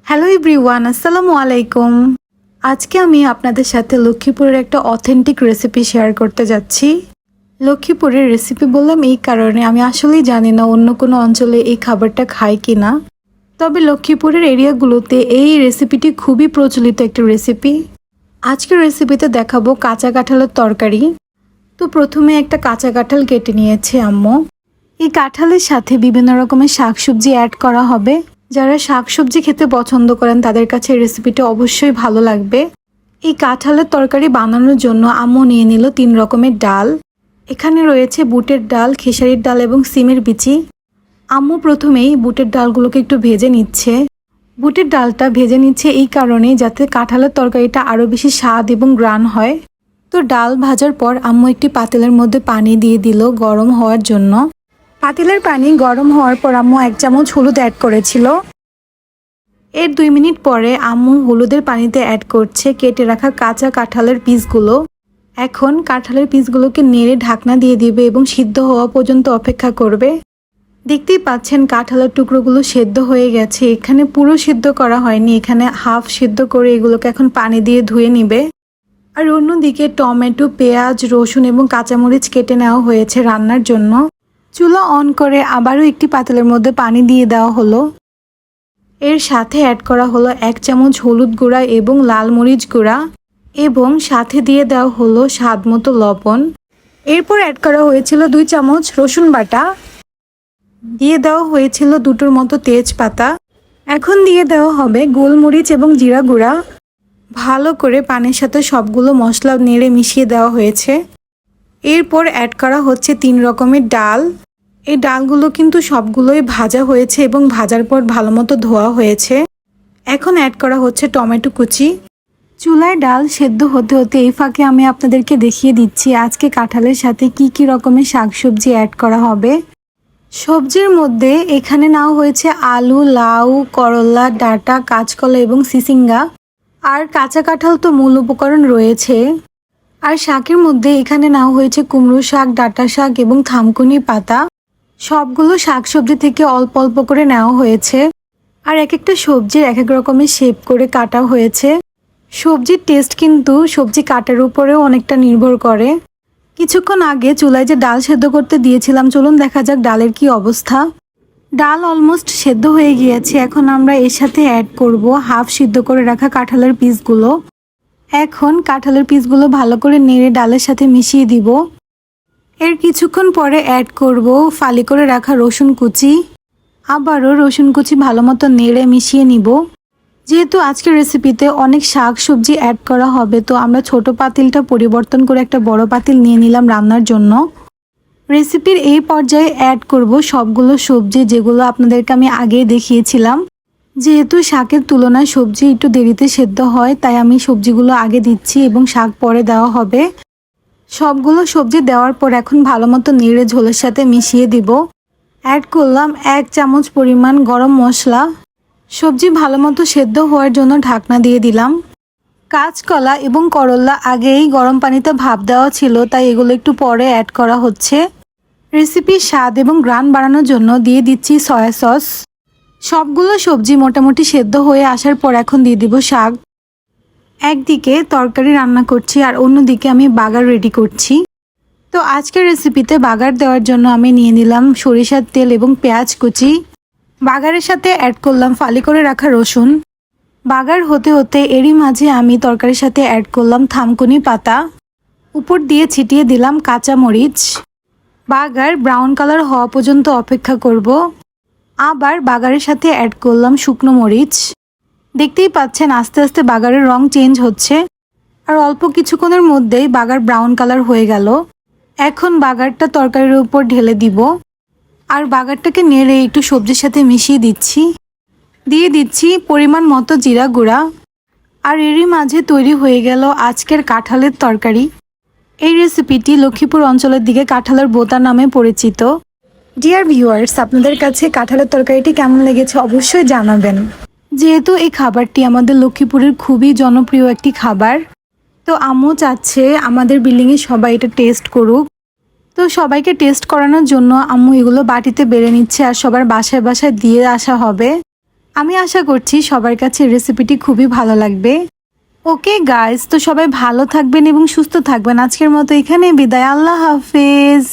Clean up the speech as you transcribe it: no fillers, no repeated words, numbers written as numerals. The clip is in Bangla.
হ্যালো এভরিওয়ান, আসসালামু আলাইকুম। আজকে আমি আপনাদের সাথে লক্ষ্মীপুরের একটা অথেন্টিক রেসিপি শেয়ার করতে যাচ্ছি। লক্ষ্মীপুরের রেসিপি বললাম এই কারণে, আমি আসলেই জানি না অন্য কোনো অঞ্চলে এই খাবারটা খায় কি না। তবে লক্ষ্মীপুরের এরিয়াগুলোতে এই রেসিপিটি খুবই প্রচলিত একটা রেসিপি। আজকের রেসিপিতে দেখাবো কাঁচা কাঁঠালের তরকারি। তো প্রথমে একটা কাঁচা কাঁঠাল কেটে নিয়েছে আম্মু। এই কাঁঠালের সাথে বিভিন্ন রকমের শাকসবজি অ্যাড করা হবে। যারা শাকসবজি খেতে পছন্দ করেন তাদের কাছে এই রেসিপিটা অবশ্যই ভালো লাগবে। এই কাঁঠালের তরকারি বানানোর জন্য আম্মু নিয়ে নিল 3 রকমের ডাল। এখানে রয়েছে বুটের ডাল, খেসারির ডাল এবং সিমের বিচি। আম্মু প্রথমেই বুটের ডালগুলোকে একটু ভেজে নিচ্ছে। বুটের ডালটা ভেজে নিচ্ছে এই কারণে যাতে কাঁঠালের তরকারিটা আরও বেশি স্বাদ এবং গ্রান হয়। তো ডাল ভাজার পর আম্মু একটি পাতিলের মধ্যে পানি দিয়ে দিল গরম হওয়ার জন্য। পাতিলের পানি গরম হওয়ার পর আম্মু 1 চামচ হলুদ অ্যাড করেছিল। এর 2 মিনিট পরে আম্মু হলুদের পানিতে অ্যাড করছে কেটে রাখা কাঁচা কাঁঠালের পিসগুলো। এখন কাঁঠালের পিসগুলোকে নেড়ে ঢাকনা দিয়ে দিবে এবং সিদ্ধ হওয়া পর্যন্ত অপেক্ষা করবে। দেখতেই পাচ্ছেন কাঁঠালের টুকরোগুলো সেদ্ধ হয়ে গেছে। এখানে পুরো সিদ্ধ করা হয়নি, এখানে হাফ সিদ্ধ করে এগুলোকে এখন পানি দিয়ে ধুয়ে নিবে। আর অন্যদিকে টমেটো, পেঁয়াজ, রসুন এবং কাঁচামরিচ কেটে নেওয়া হয়েছে রান্নার জন্য। চুলা অন করে আবারও একটি পাতিলের মধ্যে পানি দিয়ে দেওয়া হলো। এর সাথে অ্যাড করা হলো 1 চামচ হলুদ গুঁড়া এবং লাল মরিচ গুঁড়া এবং সাথে দিয়ে দেওয়া হলো স্বাদ মতো লবণ। এরপর অ্যাড করা হয়েছিল 2 চামচ রসুন বাটা, দিয়ে দেওয়া হয়েছিল 2টোর মতো তেজপাতা। এখন দিয়ে দেওয়া হবে গোলমরিচ এবং জিরা গুঁড়া। ভালো করে পানির সাথে সবগুলো মশলা নেড়ে মিশিয়ে দেওয়া হয়েছে। এরপর অ্যাড করা হচ্ছে 3 রকমের ডাল। এই ডালগুলো কিন্তু সবগুলোই ভাজা হয়েছে এবং ভাজার পর ভালো মতো ধোয়া হয়েছে। এখন অ্যাড করা হচ্ছে টমেটো কুচি। চুলায় ডাল সেদ্ধ হতে হতে এই ফাঁকে আমি আপনাদেরকে দেখিয়ে দিচ্ছি আজকে কাঁঠালের সাথে কি কি রকমের শাকসবজি অ্যাড করা হবে। সবজির মধ্যে এখানে নেওয়া হয়েছে আলু, লাউ, করলা, ডাঁটা, কাঁচকলা এবং সিসিঙ্গা। আর কাঁচা কাঁঠাল তো মূল উপকরণ রয়েছে। আর শাকের মধ্যে এখানে নেওয়া হয়েছে কুমড়ো শাক, ডাঁটা শাক এবং থানকুনি পাতা। সবগুলো শাকসবজি থেকে অল্প অল্প করে নেওয়া হয়েছে। আর এক একটা সবজির এক এক রকমের শেপ করে কাটা হয়েছে। সবজির টেস্ট কিন্তু সবজি কাটার উপরেও অনেকটা নির্ভর করে। কিছুক্ষণ আগে চুলায় যে ডাল সেদ্ধ করতে দিয়েছিলাম, চলুন দেখা যাক ডালের কি অবস্থা। ডাল অলমোস্ট সেদ্ধ হয়ে গিয়েছে। এখন আমরা এর সাথে অ্যাড করব হাফ সিদ্ধ করে রাখা কাঁঠালের পিসগুলো। এখন কাঁঠালের পিসগুলো ভালো করে নেড়ে ডালের সাথে মিশিয়ে দিব। এর কিছুক্ষণ পরে অ্যাড করব ফালি করে রাখা রসুন কুচি। আবারও রসুন কুচি ভালো মতো নেড়ে মিশিয়ে নিব। যেহেতু আজকের রেসিপিতে অনেক শাক সবজি অ্যাড করা হবে, তো আমরা ছোট পাতিলটা পরিবর্তন করে একটা বড় পাতিল নিয়ে নিলাম রান্নার জন্য। রেসিপির এই পর্যায়ে অ্যাড করব সবগুলো সবজি যেগুলো আপনাদেরকে আমি আগেই দেখিয়েছিলাম। যেহেতু শাকের তুলনায় সবজি একটু দেরিতে সেদ্ধ হয়, তাই আমি সবজিগুলো আগে দিচ্ছি এবং শাক পরে দেওয়া হবে। সবগুলো সবজি দেওয়ার পর এখন ভালো মতো নেড়ে ঝোলের সাথে মিশিয়ে দিব। অ্যাড করলাম 1 চামচ পরিমাণ গরম মশলা। সবজি ভালো মতো সেদ্ধ হওয়ার জন্য ঢাকনা দিয়ে দিলাম। কাঁচকলা এবং করলা আগেই গরম পানিতে ভাপ দেওয়া ছিল, তাই এগুলো একটু পরে অ্যাড করা হচ্ছে। রেসিপির স্বাদ এবং গ্রান বাড়ানোর জন্য দিয়ে দিচ্ছি সয়া সস। সবগুলো সবজি মোটামুটি সেদ্ধ হয়ে আসার পর এখন দিয়ে দিব শাক। একদিকে তরকারি রান্না করছি আর অন্যদিকে আমি বাগার রেডি করছি। তো আজকের রেসিপিতে বাগার দেওয়ার জন্য আমি নিয়ে নিলাম সরিষার তেল এবং পেঁয়াজ কুচি। বাগারের সাথে অ্যাড করলাম ফালি করে রাখা রসুন। বাগার হতে হতে এরই মাঝে আমি তরকারির সাথে অ্যাড করলাম থানকুনি পাতা। উপর দিয়ে ছিটিয়ে দিলাম কাঁচা মরিচ। বাগার ব্রাউন কালার হওয়া পর্যন্ত অপেক্ষা করব। আবার বাগারের সাথে অ্যাড করলাম শুকনো মরিচ। দেখতেই পাচ্ছেন আস্তে আস্তে বাগারের রং চেঞ্জ হচ্ছে। আর অল্প কিছুক্ষণের মধ্যেই বাগার ব্রাউন কালার হয়ে গেল। এখন বাগারটা তরকারির উপর ঢেলে দিব। আর বাগারটাকে নেড়ে একটু সবজির সাথে মিশিয়ে দিচ্ছি। দিয়ে দিচ্ছি পরিমাণ মতো জিরা গুঁড়া। আর এরই মাঝে তৈরি হয়ে গেল আজকের কাঁঠালের তরকারি। এই রেসিপিটি লক্ষ্মীপুর অঞ্চলের দিকে কাঁঠালের বোতা নামে পরিচিত। ডিয়ার ভিউয়ার্স, আপনাদের কাছে কাঁঠালের তরকারিটি কেমন লেগেছে অবশ্যই জানাবেন। যেহেতু এই খাবারটি আমাদের লক্ষ্মীপুরের খুবই জনপ্রিয় একটি খাবার, তো আম্মু চাচ্ছে আমাদের বিল্ডিংয়ে সবাই এটা টেস্ট করুক। তো সবাইকে টেস্ট করানোর জন্য আম্মু এগুলো বাটিতে বেড়ে নিচ্ছে আর সবার বাসায় বাসায় দিয়ে আসা হবে। আমি আশা করছি সবার কাছে রেসিপিটি খুবই ভালো লাগবে। ওকে গাইস, তো সবাই ভালো থাকবেন এবং সুস্থ থাকবেন। আজকের মতো এখানে বিদায়, আল্লাহ হাফেজ।